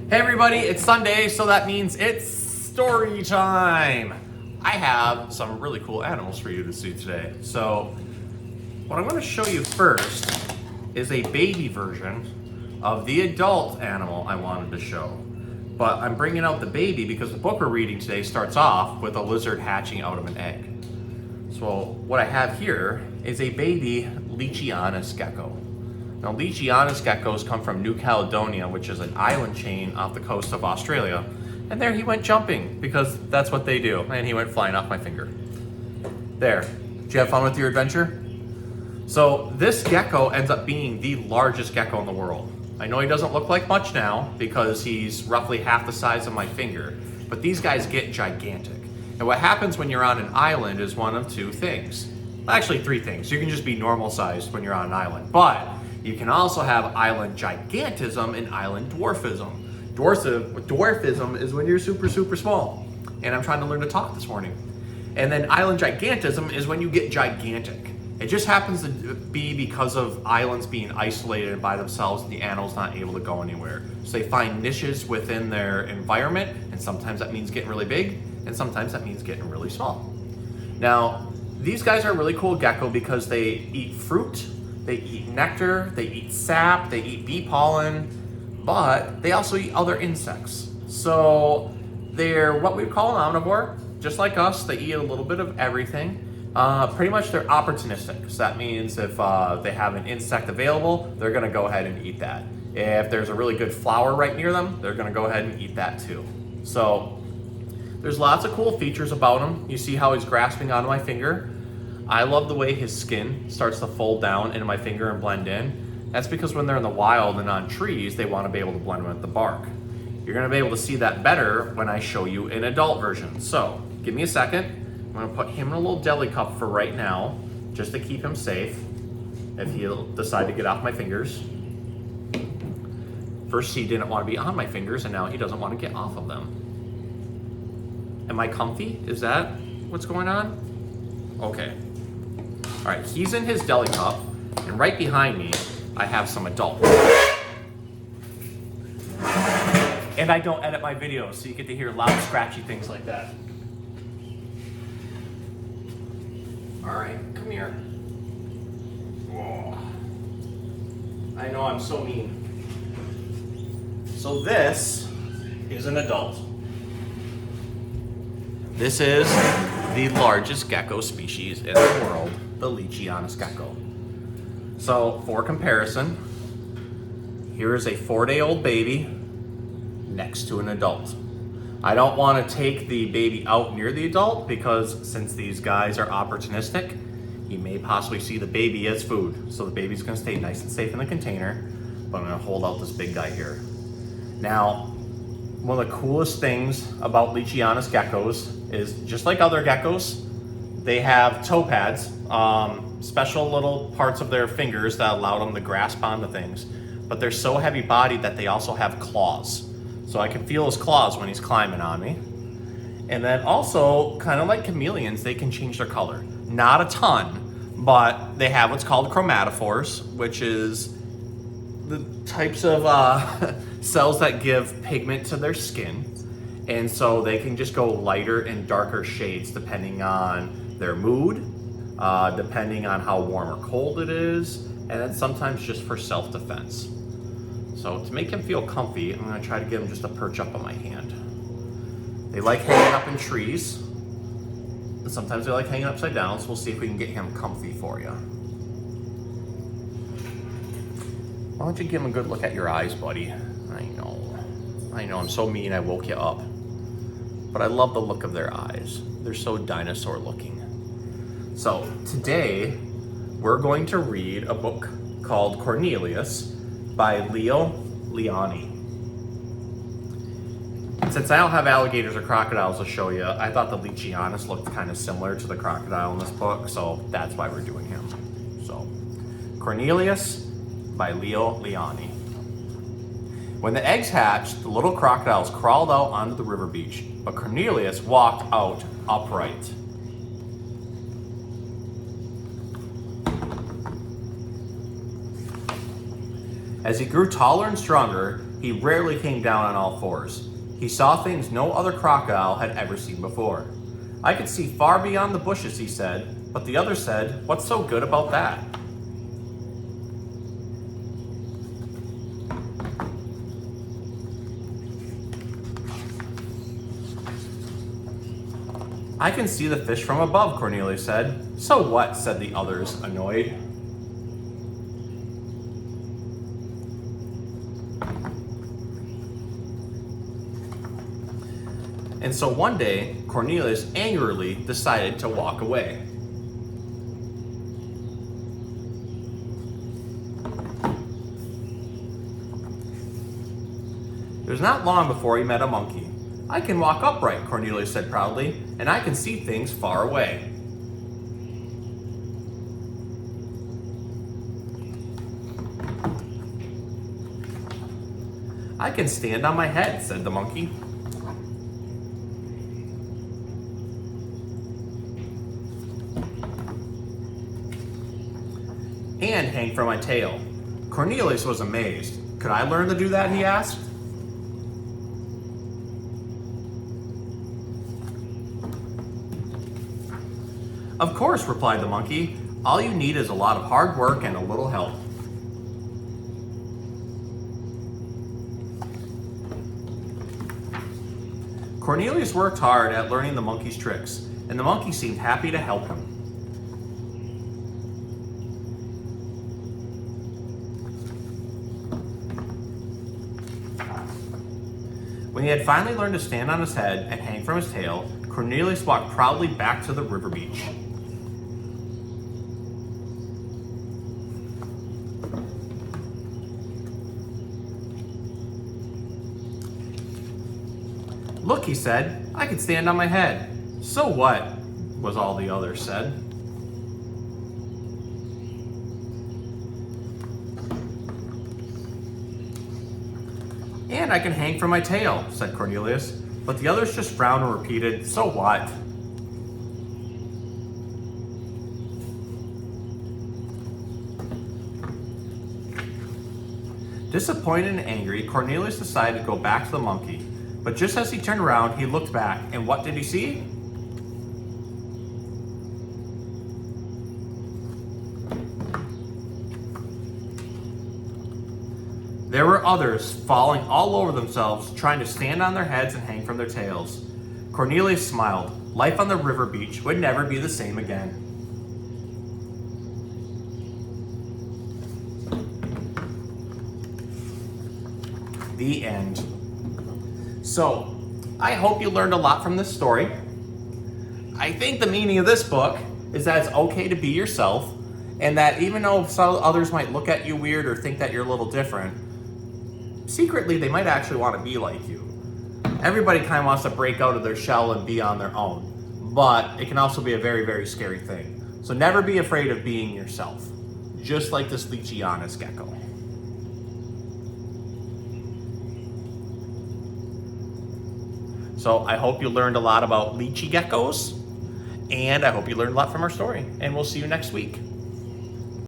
Hey everybody, it's Sunday, so that means it's story time. I have some really cool animals for you to see today. So what I'm going to show you first is a baby version of the adult animal I wanted to show. But I'm bringing out the baby because the book we're reading today starts off with a lizard hatching out of an egg. So what I have here is a baby Leachianus gecko. Now, Leachianus geckos come from New Caledonia, which is an island chain off the coast of Australia. And there he went jumping, because that's what they do. And he went flying off my finger. There. Did you have fun with your adventure? So this gecko ends up being the largest gecko in the world. I know he doesn't look like much now, because he's roughly half the size of my finger. But these guys get gigantic. And what happens when you're on an island is one of two things. Actually, three things. You can just be normal sized when you're on an island. But you can also have island gigantism and island dwarfism. Dwarfism is when you're super, super small. And I'm trying to learn to talk this morning. And then island gigantism is when you get gigantic. It just happens to be because of islands being isolated by themselves and the animals not able to go anywhere. So they find niches within their environment, and sometimes that means getting really big, and sometimes that means getting really small. Now, these guys are a really cool gecko because they eat fruit, they eat nectar, they eat sap, they eat bee pollen, but they also eat other insects. So they're what we call an omnivore. Just like us, they eat a little bit of everything. Pretty much they're opportunistic. So that means if they have an insect available, they're gonna go ahead and eat that. If there's a really good flower right near them, they're gonna go ahead and eat that too. So there's lots of cool features about him. You see how he's grasping onto my finger. I love the way his skin starts to fold down into my finger and blend in. That's because when they're in the wild and on trees, they want to be able to blend with the bark. You're going to be able to see that better when I show you an adult version. So give me a second. I'm going to put him in a little deli cup for right now, just to keep him safe if he'll decide to get off my fingers. First he didn't want to be on my fingers, and now he doesn't want to get off of them. Am I comfy? Is that what's going on? Okay. All right, he's in his deli cup, and right behind me, I have some adults. And I don't edit my videos, so you get to hear loud, scratchy things like that. All right, come here. Oh, I know I'm so mean. So this is an adult. This is the largest gecko species in the world, the Leachianus gecko. So for comparison, here is a 4-day-old baby next to an adult. I don't want to take the baby out near the adult because since these guys are opportunistic, you may possibly see the baby as food. So the baby's going to stay nice and safe in the container, but I'm going to hold out this big guy here. Now, one of the coolest things about Leachianus geckos is just like other geckos, they have toe pads, special little parts of their fingers that allow them to grasp onto things. But they're so heavy bodied that they also have claws. So I can feel his claws when he's climbing on me. And then also, kind of like chameleons, they can change their color. Not a ton, but they have what's called chromatophores, which is the types of cells that give pigment to their skin. And so they can just go lighter and darker shades depending on their mood, depending on how warm or cold it is, and then sometimes just for self-defense. So to make him feel comfy, I'm gonna try to get him just to perch up on my hand. They like hanging up in trees, and sometimes they like hanging upside down, so we'll see if we can get him comfy for you. Why don't you give him a good look at your eyes, buddy? I know, I'm so mean I woke you up. But I love the look of their eyes. They're so dinosaur looking. So today, we're going to read a book called Cornelius by Leo Lionni. Since I don't have alligators or crocodiles to show you, I thought the Leachianus looked kind of similar to the crocodile in this book, so that's why we're doing him. So, Cornelius by Leo Lionni. When the eggs hatched, the little crocodiles crawled out onto the river beach, but Cornelius walked out upright. As he grew taller and stronger, He rarely came down on all fours. He saw things no other crocodile had ever seen before. I could see far beyond the bushes, he said, but the other said, what's so good about that? I can see the fish from above, Cornelius said. So what, said the others, annoyed. And so one day, Cornelius angrily decided to walk away. It was not long before he met a monkey. I can walk upright, Cornelius said proudly, and I can see things far away. I can stand on my head, said the monkey. And hang from my tail. Cornelius was amazed. Could I learn to do that, he asked. Of course, replied the monkey. All you need is a lot of hard work and a little help. Cornelius worked hard at learning the monkey's tricks, and the monkey seemed happy to help him. When he had finally learned to stand on his head and hang from his tail, Cornelius walked proudly back to the river beach. Look, he said, I can stand on my head. So what? Was all the others said. And I can hang from my tail, said Cornelius. But the others just frowned and repeated, so what? Disappointed and angry, Cornelius decided to go back to the monkey. But just as he turned around, he looked back, and what did he see? There were others falling all over themselves, trying to stand on their heads and hang from their tails. Cornelius smiled. Life on the river beach would never be the same again. The end. So, I hope you learned a lot from this story. I think the meaning of this book is that it's okay to be yourself, and that even though some others might look at you weird or think that you're a little different, secretly they might actually want to be like you. Everybody kind of wants to break out of their shell and be on their own, but it can also be a very, very scary thing. So never be afraid of being yourself, just like this Leachianus gecko. So I hope you learned a lot about lychee geckos, and I hope you learned a lot from our story, and we'll see you next week.